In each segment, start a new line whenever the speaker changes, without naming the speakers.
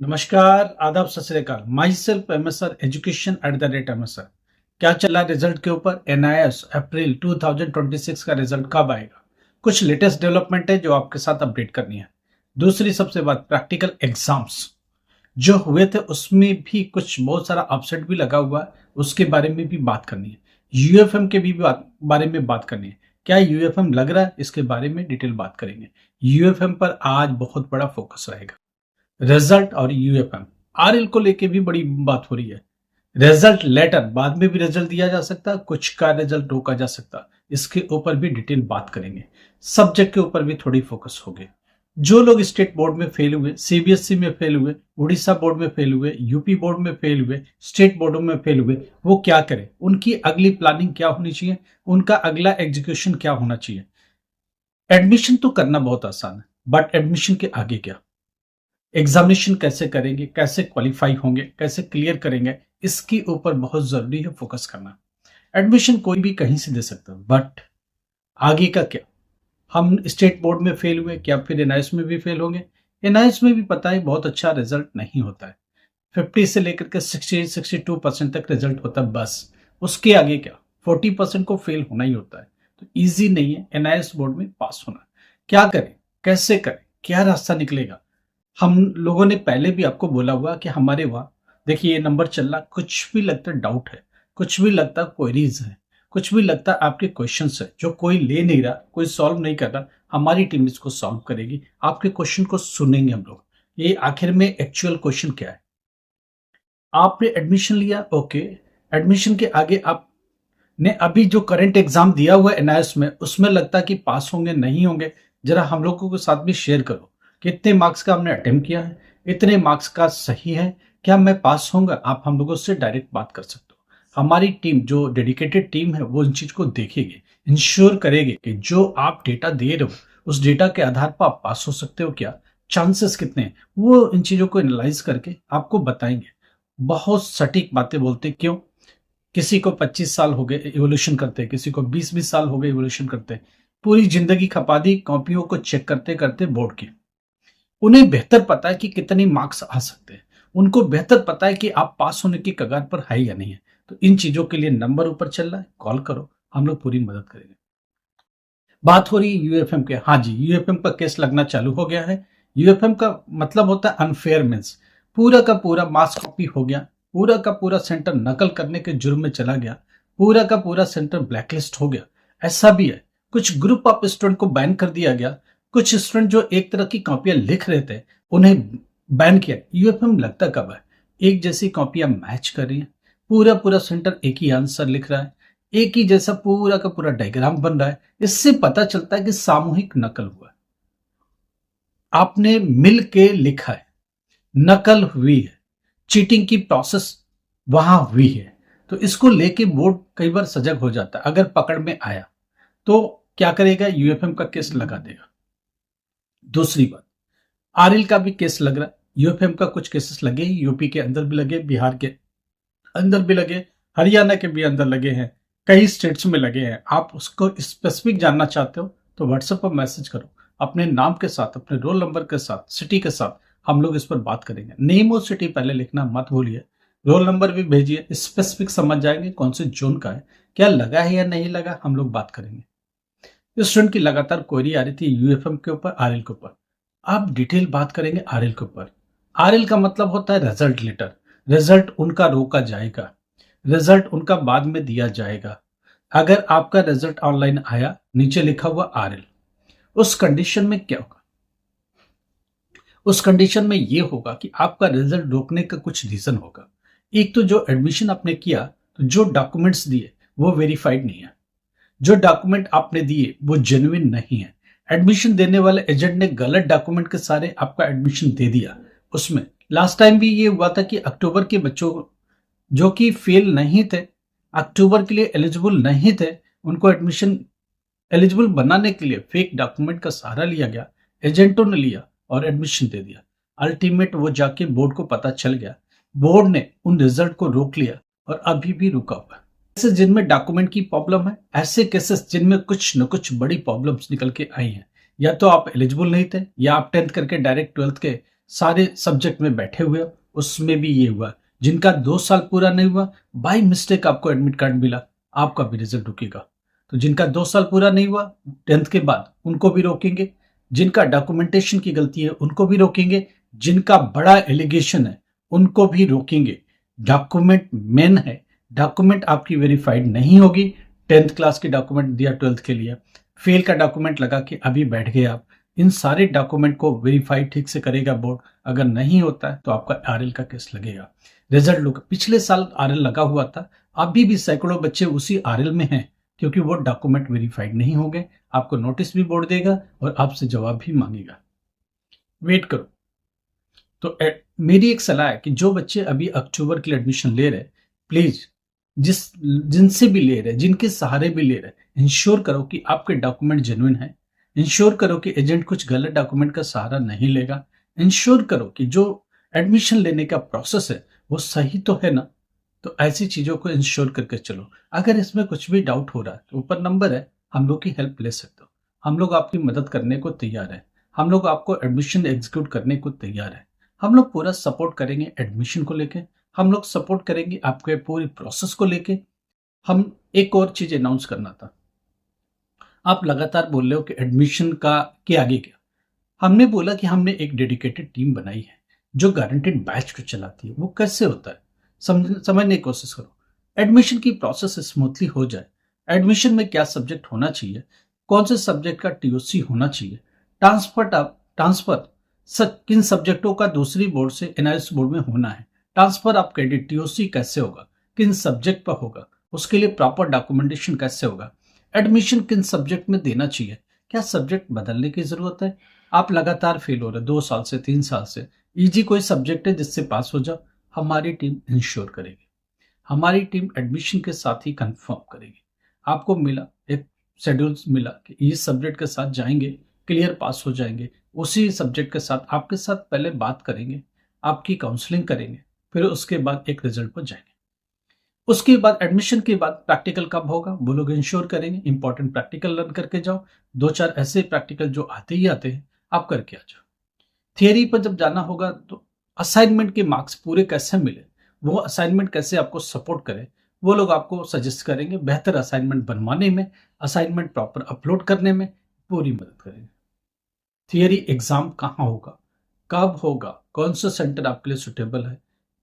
नमस्कार, आदाब, सत श्री अकाल। My self MSR education @MSR। क्या चल रहा है रिजल्ट के ऊपर? एनआईएस अप्रैल 2026 का रिजल्ट कब आएगा? कुछ लेटेस्ट डेवलपमेंट है जो आपके साथ अपडेट करनी है। दूसरी सबसे बात, प्रैक्टिकल एग्जाम्स जो हुए थे उसमें भी कुछ बहुत सारा अपसेट भी लगा हुआ है, उसके बारे में भी बात करनी है। यूएफएम के भी बारे में बात करनी है। क्या यूएफएम लग रहा है, इसके बारे में डिटेल बात करेंगे। यूएफएम पर आज बहुत बड़ा फोकस रहेगा। रिजल्ट और यूएफएम आरएल को लेके भी बड़ी बात हो रही है। रिजल्ट लेटर बाद में भी रिजल्ट दिया जा सकता है, कुछ का रिजल्ट रोका जा सकता है, इसके ऊपर भी डिटेल बात करेंगे। सब्जेक्ट के ऊपर भी थोड़ी फोकस होगी। जो लोग स्टेट बोर्ड में फेल हुए, सीबीएसई में फेल हुए, उड़ीसा बोर्ड में फेल हुए, यूपी बोर्ड में फेल हुए, स्टेट बोर्डों में फेल हुए, वो क्या करें, उनकी अगली प्लानिंग क्या होनी चाहिए, उनका अगला एग्जीक्यूशन क्या होना चाहिए। एडमिशन तो करना बहुत आसान है, बट एडमिशन के आगे क्या, एग्जामिनेशन कैसे करेंगे, कैसे क्वालिफाई होंगे, कैसे क्लियर करेंगे, इसके ऊपर बहुत जरूरी है फोकस करना। एडमिशन कोई भी कहीं से दे सकता है, बट आगे का क्या? हम स्टेट बोर्ड में फेल हुए, क्या फिर एनआईएस में भी फेल होंगे? एनआईएस में भी पता है बहुत अच्छा रिजल्ट नहीं होता है। 50 से लेकर के 60-62% तक रिजल्ट होता है, बस उसके आगे क्या? 40% को फेल होना ही होता है। तो इजी नहीं है एनआईएस बोर्ड में पास होना। क्या करें, कैसे करें, क्या रास्ता निकलेगा? हम लोगों ने पहले भी आपको बोला हुआ कि हमारे वहां देखिए ये नंबर चल रहा, कुछ भी लगता डाउट है, कुछ भी लगता क्वेरीज है, कुछ भी लगता आपके क्वेश्चंस है जो कोई ले नहीं रहा, कोई सॉल्व नहीं कर रहा, हमारी टीम इसको सॉल्व करेगी। आपके क्वेश्चन को सुनेंगे हम लोग, ये आखिर में एक्चुअल क्वेश्चन क्या है। आपने एडमिशन लिया, ओके, एडमिशन के आगे आपने अभी जो करंट एग्जाम दिया हुआ है एनआईएस में, उसमें लगता है कि पास होंगे नहीं होंगे, जरा हम लोगों के साथ भी शेयर करो। कितने मार्क्स का हमने अटेम्प्ट किया है, इतने मार्क्स का सही है, क्या मैं पास होऊंगा? आप हम लोगों से डायरेक्ट बात कर सकते हो। हमारी टीम जो डेडिकेटेड टीम है वो इन चीज को देखेगी, इंश्योर करेगी कि जो आप डेटा दे रहे हो उस डेटा के आधार पर आप पास हो सकते हो, क्या चांसेस कितने हैं, वो इन चीजों को एनालाइज करके आपको बताएंगे। बहुत सटीक बातें बोलते, क्यों? किसी को 25 साल हो गए इवोल्यूशन करते, किसी को 20-20 साल हो गए इवोल्यूशन करते, पूरी जिंदगी खपा दी कॉपियों को चेक करते करते बोर्ड की। उन्हें बेहतर पता है कि कितने मार्क्स आ सकते हैं, उनको बेहतर पता है कि आप पास होने की कगार पर है या नहीं है। तो इन चीजों के लिए नंबर ऊपर चल रहा है, कॉल करो, हम लोग पूरी मदद करेंगे। बात हो रही है यूएफएम के, हाँ जी, यूएफएम का केस लगना चालू हो गया है। यूएफएम का मतलब होता है अनफेयर मीन्स, पूरा का पूरा मास कॉपी हो गया, पूरा का पूरा सेंटर नकल करने के जुर्म में चला गया, पूरा का पूरा सेंटर ब्लैकलिस्ट हो गया। ऐसा भी है, कुछ ग्रुप ऑफ स्टूडेंट को बैन कर दिया गया, कुछ स्टूडेंट जो एक तरह की कॉपियां लिख रहे थे उन्हें बैन किया। यूएफएम लगता कब है, एक जैसी कॉपियां मैच कर रही है, पूरा पूरा सेंटर एक ही आंसर लिख रहा है, एक ही जैसा पूरा का पूरा डायग्राम बन रहा है। इससे पता चलता है कि सामूहिक नकल हुआ है, आपने मिल के लिखा है, नकल हुई है, चीटिंग की प्रोसेस वहां हुई है। तो इसको लेके बोर्ड कई बार सजग हो जाता है। अगर पकड़ में आया तो क्या करेगा, यूएफएम का केस लगा देगा। दूसरी बात, आरएल का भी केस लग रहा है, यूएफएम का कुछ केसेस लगे, यूपी के अंदर भी लगे, बिहार के अंदर भी लगे, हरियाणा के भी अंदर लगे हैं, कई स्टेट्स में लगे हैं। आप उसको स्पेसिफिक जानना चाहते हो तो व्हाट्सएप पर मैसेज करो, अपने नाम के साथ, अपने रोल नंबर के साथ, सिटी के साथ, हम लोग इस पर बात करेंगे। नेम और सिटी पहले लिखना मत भूलिए, रोल नंबर भी भेजिए, स्पेसिफिक समझ जाएंगे कौन से जोन का है, क्या लगा है या नहीं लगा, हम लोग बात करेंगे। स्टूडेंट की लगातार क्वेरी आ रही थी यूएफएम के ऊपर, आरएल के ऊपर। आप डिटेल बात करेंगे आरएल के ऊपर। आरएल का मतलब होता है रिजल्ट लेटर, रिजल्ट उनका रोका जाएगा, रिजल्ट उनका बाद में दिया जाएगा। अगर आपका रिजल्ट ऑनलाइन आया, नीचे लिखा हुआ आरएल, उस कंडीशन में क्या होगा? उस कंडीशन में यह होगा कि आपका रिजल्ट रोकने का कुछ रीजन होगा। एक तो जो एडमिशन आपने किया, तो जो डॉक्यूमेंट्स दिए वो वेरीफाइड नहीं है, जो डॉक्यूमेंट आपने दिए वो जेन्युइन नहीं है। एडमिशन देने वाले एजेंट ने गलत डॉक्यूमेंट के सारे आपका एडमिशन दे दिया। उसमें लास्ट टाइम भी ये हुआ था कि अक्टूबर के बच्चों जो कि फेल नहीं थे, अक्टूबर के लिए एलिजिबल नहीं थे, उनको एडमिशन एलिजिबल बनाने के लिए फेक डॉक्यूमेंट का सहारा लिया गया, एजेंटों ने लिया और एडमिशन दे दिया। अल्टीमेट वो जाके बोर्ड को पता चल गया, बोर्ड ने उन रिजल्ट को रोक लिया और अभी भी रुका हुआ है। ऐसे जिनमें डॉक्यूमेंट की प्रॉब्लम है, ऐसे केसेस जिनमें कुछ न कुछ बड़ी प्रॉब्लम्स निकल के आई हैं, या तो आप एलिजिबल नहीं थे, या आप 10th करके डायरेक्ट 12th के सारे सब्जेक्ट में बैठे हुए हो, उसमें भी ये हुआ। जिनका 2 साल पूरा नहीं हुआ, बाय मिस्टेक आपको एडमिट कार्ड मिला, आपका भी रिजल्ट रुकेगा। तो जिनका 2 साल पूरा नहीं हुआ 10th के बाद, उनको भी रोकेंगे। जिनका डॉक्यूमेंटेशन की गलती है उनको भी रोकेंगे। जिनका बड़ा एलिगेशन है उनको भी रोकेंगे। डॉक्यूमेंट मेन है, डॉक्यूमेंट आपकी वेरीफाइड नहीं होगी। 10th क्लास की डॉक्यूमेंट दिया 12th के लिए, फेल का डॉक्यूमेंट लगा के अभी बैठ गए आप। इन सारे डॉक्यूमेंट को वेरीफाई ठीक से करेगा बोर्ड। अगर नहीं होता है तो आपका आरएल का केस लगेगा। रिजल्ट लुक, पिछले साल आरएल लगा हुआ था, अभी भी सैकड़ों बच्चे उसी आरएल में हैं क्योंकि वो डॉक्यूमेंट वेरीफाइड नहीं होंगे। आपको नोटिस भी बोर्ड देगा और आपसे जवाब भी मांगेगा। वेट करो। तो मेरी एक सलाह है कि जो बच्चे अभी अक्टूबर के लिए एडमिशन ले रहे, प्लीज जिनसे भी ले रहे, जिनके सहारे भी ले रहे, इंश्योर करो कि आपके डॉक्यूमेंट जेन्युइन है। इंश्योर करो कि एजेंट कुछ गलत डॉक्यूमेंट का सहारा नहीं लेगा। इंश्योर करो कि जो एडमिशन लेने का प्रोसेस है वो सही तो है ना। तो ऐसी चीजों को इंश्योर करके चलो। अगर इसमें कुछ भी डाउट हो रहा है तो ऊपर नंबर है, हम लोग की हेल्प ले सकते हो। हम लोग आपकी मदद करने को तैयार है। हम लोग आपको एडमिशन एग्जीक्यूट करने को तैयार है। हम लोग पूरा सपोर्ट करेंगे एडमिशन को लेके। हम लोग सपोर्ट करेंगे आपके पूरी प्रोसेस को लेके। हम एक और चीज अनाउंस करना था। आप लगातार बोल रहे हो कि एडमिशन का के आगे क्या। हमने बोला कि हमने एक डेडिकेटेड टीम बनाई है जो गारंटेड बैच को चलाती है। वो कैसे होता है समझने की कोशिश करो। एडमिशन की प्रोसेस स्मूथली हो जाए। एडमिशन में क्या सब्जेक्ट होना चाहिए, कौन से सब्जेक्ट का टीओसी होना चाहिए, ट्रांसफर किन सब्जेक्टों का दूसरी बोर्ड से एनआईएस बोर्ड में होना है, ट्रांसफर ऑफ क्रेडिट टीओसी कैसे होगा, किन सब्जेक्ट पर होगा, उसके लिए प्रॉपर डॉक्यूमेंटेशन कैसे होगा, एडमिशन किन सब्जेक्ट में देना चाहिए, क्या सब्जेक्ट बदलने की जरूरत है। आप लगातार फेल हो रहे 2 साल से 3 साल से, इजी कोई सब्जेक्ट है जिससे पास हो जाओ, हमारी टीम इंश्योर करेगी। हमारी टीम एडमिशन के साथ ही कंफर्म करेगी। आपको मिला एक शेड्यूल मिला कि इस सब्जेक्ट के साथ जाएंगे, क्लियर पास हो जाएंगे। उसी सब्जेक्ट के साथ आपके साथ पहले बात करेंगे, आपकी काउंसलिंग करेंगे, फिर उसके बाद एक रिजल्ट पर जाएंगे। उसके बाद एडमिशन के बाद प्रैक्टिकल कब होगा वो लोग इंश्योर करेंगे। इंपॉर्टेंट प्रैक्टिकल लर्न करके जाओ। 2-4 ऐसे प्रैक्टिकल जो आते ही आते हैं आप करके आ जाओ। थियरी पर जब जाना होगा तो असाइनमेंट के मार्क्स पूरे कैसे मिले, वो असाइनमेंट कैसे आपको सपोर्ट करे, वो लोग आपको सजेस्ट करेंगे। बेहतर असाइनमेंट बनवाने में, असाइनमेंट प्रॉपर अपलोड करने में पूरी मदद करेंगे। थियरी एग्जाम कहाँ होगा, कब होगा, कौन सा सेंटर आपके लिए सुटेबल है,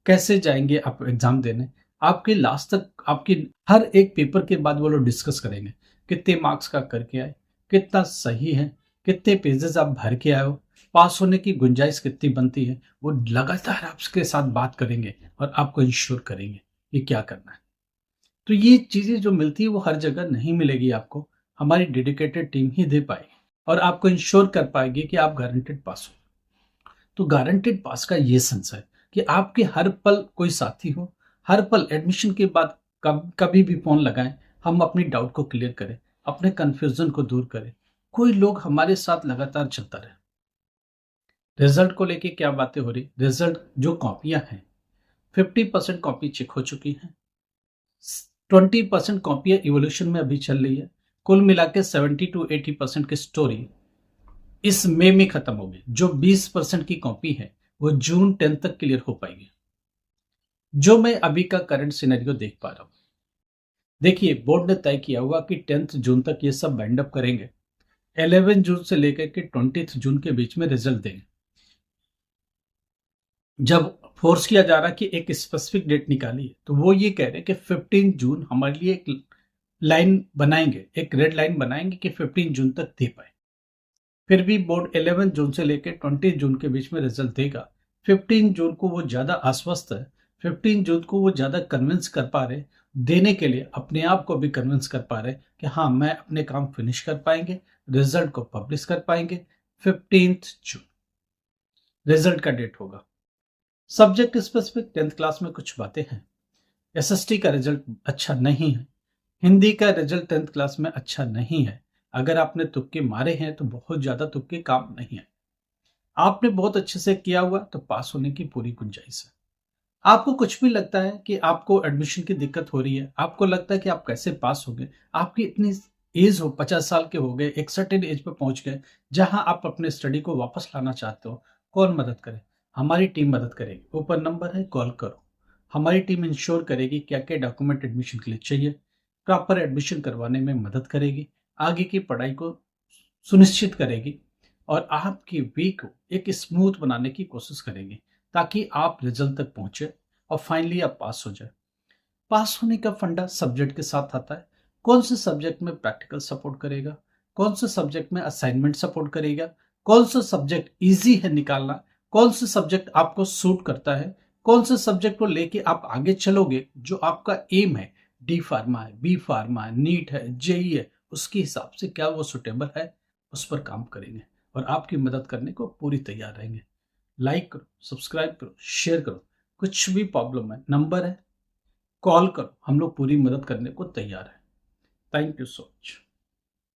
कैसे जाएंगे आप एग्जाम देने, आपके लास्ट तक आपकी हर एक पेपर के बाद वो लोग डिस्कस करेंगे। कितने मार्क्स का करके आए, कितना सही है, कितने पेजेस आप भर के आए हो, पास होने की गुंजाइश कितनी बनती है, वो लगातार आपके साथ बात करेंगे और आपको इंश्योर करेंगे कि क्या करना है। तो ये चीजें जो मिलती है वो हर जगह नहीं मिलेगी आपको, हमारी डेडिकेटेड टीम ही दे पाएगी और आपको इंश्योर कर पाएगी कि आप गारंटेड पास हो। तो गारंटेड पास का ये सेंस है कि आपके हर पल कोई साथी हो, हर पल एडमिशन के बाद कभी भी फोन लगाएं, हम अपनी डाउट को क्लियर करें, अपने कंफ्यूजन को दूर करें, कोई लोग हमारे साथ लगातार चलता रहे। रिजल्ट को लेके क्या बातें हो रही, रिजल्ट जो कॉपियां हैं 50% कॉपी चेक हो चुकी हैं, 20% कॉपियां इवोल्यूशन में अभी चल रही है। कुल मिला के 70-80% की स्टोरी इस मई में खत्म होगी। जो 20% की कॉपी है वो जून 10 तक क्लियर हो पाएगी। जो मैं अभी का करंट सिनेरियो देख पा रहा हूं, देखिए बोर्ड ने तय किया हुआ कि 10th जून तक ये सब बाइंड अप करेंगे। 11 जून से लेकर के 20 जून के बीच में रिजल्ट देंगे। जब फोर्स किया जा रहा है कि एक स्पेसिफिक डेट निकालिए, तो वो ये कह रहे हैं कि 15 जून हमारे लिए एक लाइन बनाएंगे, एक रेड लाइन बनाएंगे कि 15 जून तक दे पाए। फिर भी बोर्ड 11 जून से लेकर 20 जून के बीच में रिजल्ट देगा। 15 जून को वो ज्यादा आश्वस्त है, 15 जून को वो ज्यादा कन्विंस कर पा रहे, देने के लिए अपने आप को भी कन्विंस कर पा रहे कि हाँ मैं अपने काम फिनिश कर पाएंगे, रिजल्ट को पब्लिश कर पाएंगे। 15 जून रिजल्ट का डेट होगा। सब्जेक्ट स्पेसिफिक 10th क्लास में कुछ बातें हैं। एसएसटी का रिजल्ट अच्छा नहीं है, हिंदी का रिजल्ट 10th क्लास में अच्छा नहीं है। अगर आपने तुक्के मारे हैं तो बहुत ज्यादा तुक्के काम नहीं है। आपने बहुत अच्छे से किया हुआ तो पास होने की पूरी गुंजाइश है। आपको कुछ भी लगता है कि आपको एडमिशन की दिक्कत हो रही है, आपको लगता है कि आप कैसे पास हो गए, आपकी इतनी एज हो, 50 साल के हो गए, एक सर्टेन एज पे पहुंच गए जहां आप अपने स्टडी को वापस लाना चाहते हो, कौन मदद करे। हमारी टीम मदद करेगी। ऊपर नंबर है, कॉल करो। हमारी टीम इंश्योर करेगी क्या क्या डॉक्यूमेंट एडमिशन के लिए चाहिए, प्रॉपर एडमिशन करवाने में मदद करेगी, आगे की पढ़ाई को सुनिश्चित करेगी और आपकी वे को एक स्मूथ बनाने की कोशिश करेगी ताकि आप रिजल्ट तक पहुंचे और फाइनली आप पास हो जाए। पास होने का फंडा सब्जेक्ट के साथ आता है। कौन से सब्जेक्ट में प्रैक्टिकल सपोर्ट करेगा, कौन से सब्जेक्ट में असाइनमेंट सपोर्ट करेगा, कौन सा सब्जेक्ट इजी है निकालना, कौन से सब्जेक्ट आपको सूट करता है, कौन से सब्जेक्ट को लेके आप आगे चलोगे, जो आपका एम है, डी फार्मा है, बी फार्मा है, नीट है, जेई है, उसके हिसाब से क्या वो सुटेबल है, उस पर काम करेंगे और आपकी मदद करने को पूरी तैयार रहेंगे। लाइक करो, सब्सक्राइब करो, शेयर करो। कुछ भी प्रॉब्लम है, नंबर है, कॉल करो, हम लोग पूरी मदद करने को तैयार हैं। Thank you so much.